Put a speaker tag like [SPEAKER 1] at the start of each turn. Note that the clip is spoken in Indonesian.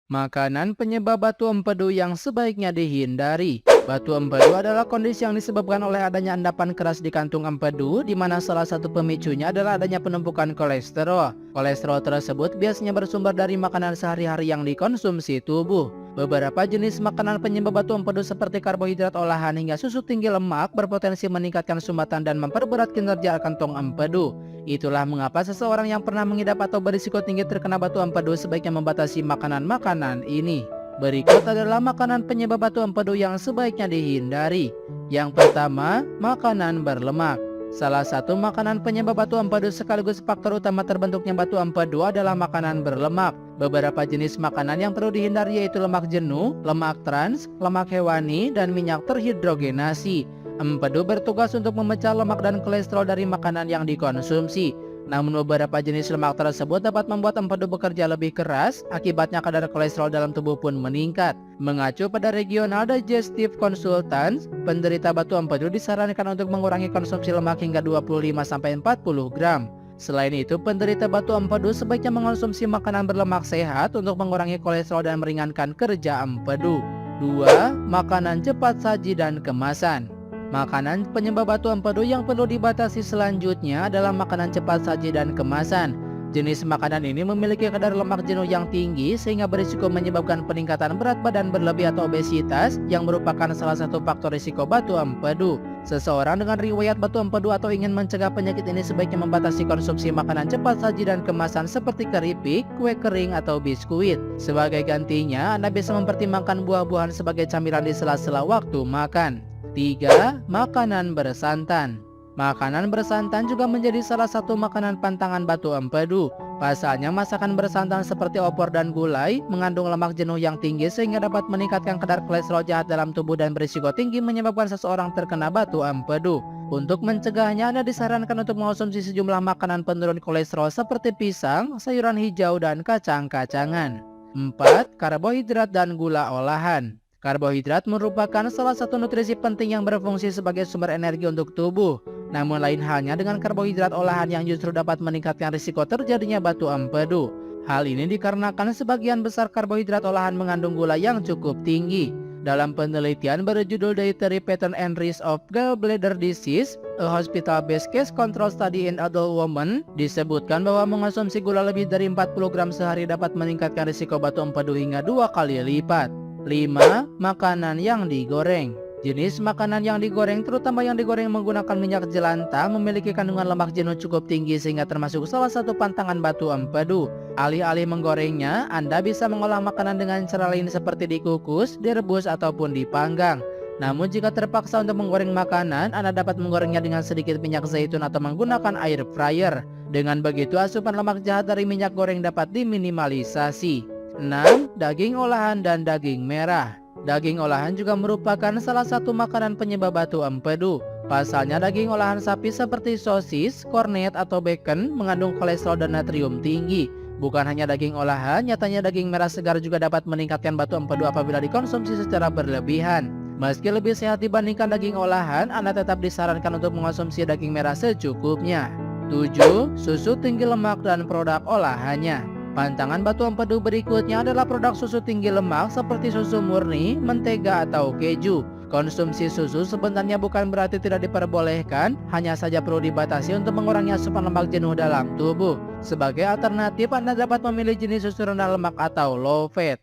[SPEAKER 1] Makanan penyebab batu empedu yang sebaiknya dihindari. Batu empedu adalah kondisi yang disebabkan oleh adanya endapan keras di kantung empedu, di mana salah satu pemicunya adalah adanya penumpukan kolesterol. Kolesterol tersebut biasanya bersumber dari makanan sehari-hari yang dikonsumsi tubuh. Beberapa jenis makanan penyebab batu empedu seperti karbohidrat olahan hingga susu tinggi lemak berpotensi meningkatkan sumbatan dan memperberat kinerja kantong empedu. Itulah mengapa seseorang yang pernah mengidap atau berisiko tinggi terkena batu empedu sebaiknya membatasi makanan-makanan ini. Berikut adalah makanan penyebab batu empedu yang sebaiknya dihindari. Yang pertama, makanan berlemak. Salah satu makanan penyebab batu empedu sekaligus faktor utama terbentuknya batu empedu adalah makanan berlemak. Beberapa jenis makanan yang perlu dihindari yaitu lemak jenuh, lemak trans, lemak hewani, dan minyak terhidrogenasi. Empedu bertugas untuk memecah lemak dan kolesterol dari makanan yang dikonsumsi. Namun beberapa jenis lemak tersebut dapat membuat empedu bekerja lebih keras, akibatnya kadar kolesterol dalam tubuh pun meningkat. Mengacu pada Regional Digestive Consultants, penderita batu empedu disarankan untuk mengurangi konsumsi lemak hingga 25-40 gram. Selain itu, penderita batu empedu sebaiknya mengonsumsi makanan berlemak sehat untuk mengurangi kolesterol dan meringankan kerja empedu. 2. Makanan cepat saji dan kemasan. Makanan penyebab batu empedu yang perlu dibatasi selanjutnya adalah makanan cepat saji dan kemasan. Jenis makanan ini memiliki kadar lemak jenuh yang tinggi sehingga berisiko menyebabkan peningkatan berat badan berlebih atau obesitas yang merupakan salah satu faktor risiko batu empedu. Seseorang dengan riwayat batu empedu atau ingin mencegah penyakit ini sebaiknya membatasi konsumsi makanan cepat saji dan kemasan seperti keripik, kue kering, atau biskuit. Sebagai gantinya, Anda bisa mempertimbangkan buah-buahan sebagai camilan di sela-sela waktu makan. 3. Makanan bersantan. Makanan bersantan juga menjadi salah satu makanan pantangan batu empedu. Pasalnya masakan bersantan seperti opor dan gulai mengandung lemak jenuh yang tinggi sehingga dapat meningkatkan kadar kolesterol jahat dalam tubuh dan berisiko tinggi menyebabkan seseorang terkena batu empedu. Untuk mencegahnya, Anda disarankan untuk mengonsumsi sejumlah makanan penurun kolesterol seperti pisang, sayuran hijau, dan kacang-kacangan. 4. Karbohidrat dan gula olahan. Karbohidrat merupakan salah satu nutrisi penting yang berfungsi sebagai sumber energi untuk tubuh. Namun lain halnya dengan karbohidrat olahan yang justru dapat meningkatkan risiko terjadinya batu empedu. Hal ini dikarenakan sebagian besar karbohidrat olahan mengandung gula yang cukup tinggi. Dalam penelitian berjudul Dietary Pattern and Risk of Gallbladder Disease, a Hospital-Based Case Control Study in Adult Women, disebutkan bahwa mengonsumsi gula lebih dari 40 gram sehari dapat meningkatkan risiko batu empedu hingga 2 kali lipat. 5. Makanan yang digoreng. Jenis makanan yang digoreng, terutama yang digoreng menggunakan minyak jelantah, memiliki kandungan lemak jenuh cukup tinggi sehingga termasuk salah satu pantangan batu empedu. Alih-alih menggorengnya, Anda bisa mengolah makanan dengan cara lain seperti dikukus, direbus, ataupun dipanggang. Namun jika terpaksa untuk menggoreng makanan, Anda dapat menggorengnya dengan sedikit minyak zaitun atau menggunakan air fryer. Dengan begitu, asupan lemak jahat dari minyak goreng dapat diminimalisasi. 6. Daging olahan dan daging merah. Daging olahan juga merupakan salah satu makanan penyebab batu empedu. Pasalnya daging olahan sapi seperti sosis, kornet, atau bacon mengandung kolesterol dan natrium tinggi. Bukan hanya daging olahan, nyatanya daging merah segar juga dapat meningkatkan batu empedu apabila dikonsumsi secara berlebihan. Meski lebih sehat dibandingkan daging olahan, Anda tetap disarankan untuk mengonsumsi daging merah secukupnya. 7. Susu tinggi lemak dan produk olahannya. Pantangan batu empedu berikutnya adalah produk susu tinggi lemak seperti susu murni, mentega, atau keju. Konsumsi susu sebenarnya bukan berarti tidak diperbolehkan, hanya saja perlu dibatasi untuk mengurangi asupan lemak jenuh dalam tubuh. Sebagai alternatif, Anda dapat memilih jenis susu rendah lemak atau low fat.